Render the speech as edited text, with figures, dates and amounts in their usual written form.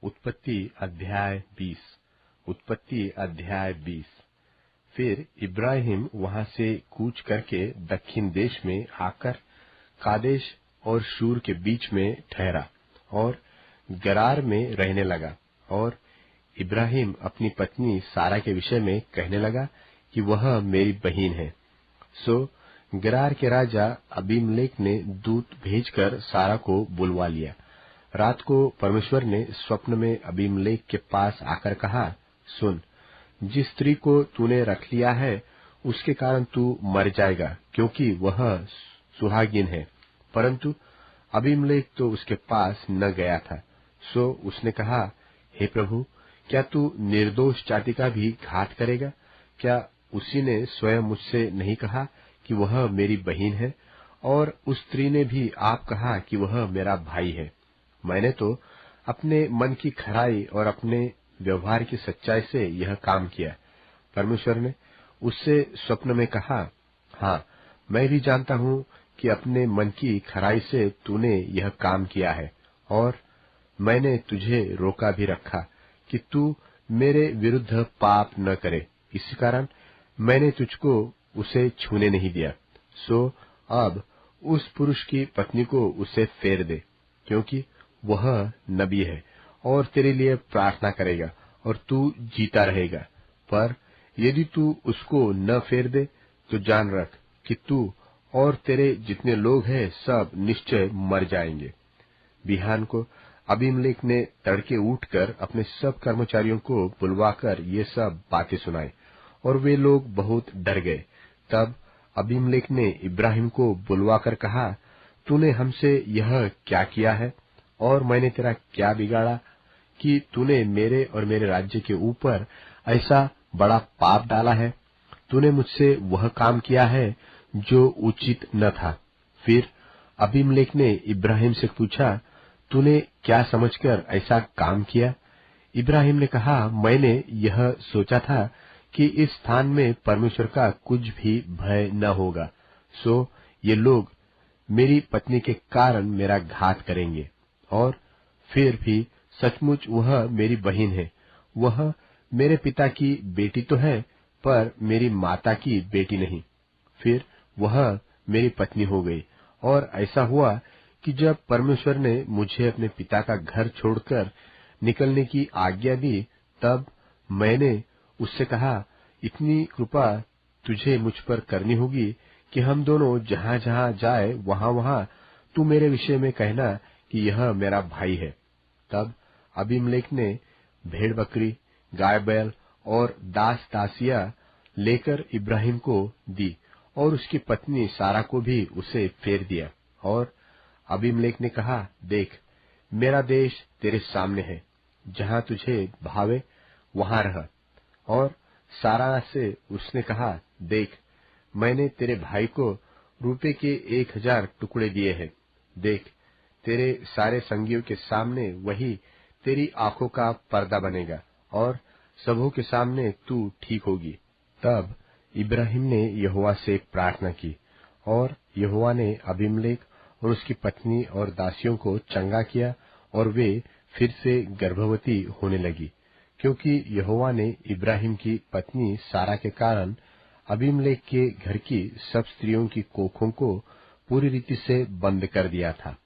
उत्पत्ति अध्याय 20। फिर इब्राहिम वहां से कूच करके दक्षिण देश में आकर कादेश और शूर के बीच में ठहरा और गरार में रहने लगा। और इब्राहिम अपनी पत्नी सारा के विषय में कहने लगा कि वह मेरी बहन है। सो गरार के राजा अबीमेलेक ने दूत भेजकर सारा को बुलवा लिया। रात को परमेश्वर ने स्वप्न में अबीमेलेक के पास आकर कहा, सुन, जिस स्त्री को तूने रख लिया है उसके कारण तू मर जाएगा, क्योंकि वह सुहागिन है। परंतु अबीमेलेक तो उसके पास न गया था। सो उसने कहा, हे प्रभु, क्या तू निर्दोष जाति का भी घात करेगा? क्या उसी ने स्वयं मुझसे नहीं कहा कि वह मेरी बहन है? और उस स्त्री ने भी आप कहा कि वह मेरा भाई है। मैंने तो अपने मन की खराई और अपने व्यवहार की सच्चाई से यह काम किया। परमेश्वर ने उससे स्वप्न में कहा, हाँ, मैं भी जानता हूँ कि अपने मन की खराई से तूने यह काम किया है, और मैंने तुझे रोका भी रखा कि तू मेरे विरुद्ध पाप न करे। इसी कारण मैंने तुझको उसे छूने नहीं दिया। सो अब उस पुरुष की पत्नी को उसे फेर दे, क्योंकि वह नबी है और तेरे लिए प्रार्थना करेगा और तू जीता रहेगा। पर यदि तू उसको न फेर दे तो जान रख कि तू और तेरे जितने लोग हैं सब निश्चय मर जाएंगे। बिहान को अबीमेलेक ने तड़के उठकर अपने सब कर्मचारियों को बुलवाकर ये सब बातें सुनाई, और वे लोग बहुत डर गए। तब अबीमेलेक ने इब्राहिम को बुलवाकर कहा, तूने हमसे यह क्या किया है, और मैंने तेरा क्या बिगाड़ा कि तूने मेरे और मेरे राज्य के ऊपर ऐसा बड़ा पाप डाला है? तूने मुझसे वह काम किया है जो उचित न था। फिर अबीमेलेक ने इब्राहिम से पूछा, तूने क्या समझकर ऐसा काम किया? इब्राहिम ने कहा, मैंने यह सोचा था कि इस स्थान में परमेश्वर का कुछ भी भय न होगा। सो ये लोग मेरी पत्नी के कारण मेरा घात करेंगे। और फिर भी सचमुच वह मेरी बहन है। वह मेरे पिता की बेटी तो है, पर मेरी माता की बेटी नहीं। फिर वह मेरी पत्नी हो गई। और ऐसा हुआ कि जब परमेश्वर ने मुझे अपने पिता का घर छोड़कर निकलने की आज्ञा दी, तब मैंने उससे कहा, इतनी कृपा तुझे मुझ पर करनी होगी कि हम दोनों जहां जहां जाए वहां वहां तू मेरे विषय में कहना कि यह मेरा भाई है। तब अबीमेलेक ने भेड़ बकरी, गाय बैल और दास दासियां लेकर इब्राहिम को दी, और उसकी पत्नी सारा को भी उसे फेर दिया। और अबीमेलेक ने कहा, देख, मेरा देश तेरे सामने है, जहां तुझे भावे वहां रह। और सारा से उसने कहा, देख, मैंने तेरे भाई को रुपये के 1000 टुकड़े दिए हैं। देख, तेरे सारे संगियों के सामने वही तेरी आंखों का पर्दा बनेगा, और सबों के सामने तू ठीक होगी। तब इब्राहिम ने यहोवा से प्रार्थना की, और यहोवा ने अबीमेलेक और उसकी पत्नी और दासियों को चंगा किया, और वे फिर से गर्भवती होने लगी, क्योंकि यहोवा ने इब्राहिम की पत्नी सारा के कारण अबीमेलेक के घर की सब स्त्रियों की कोखों को पूरी रीति से बंद कर दिया था।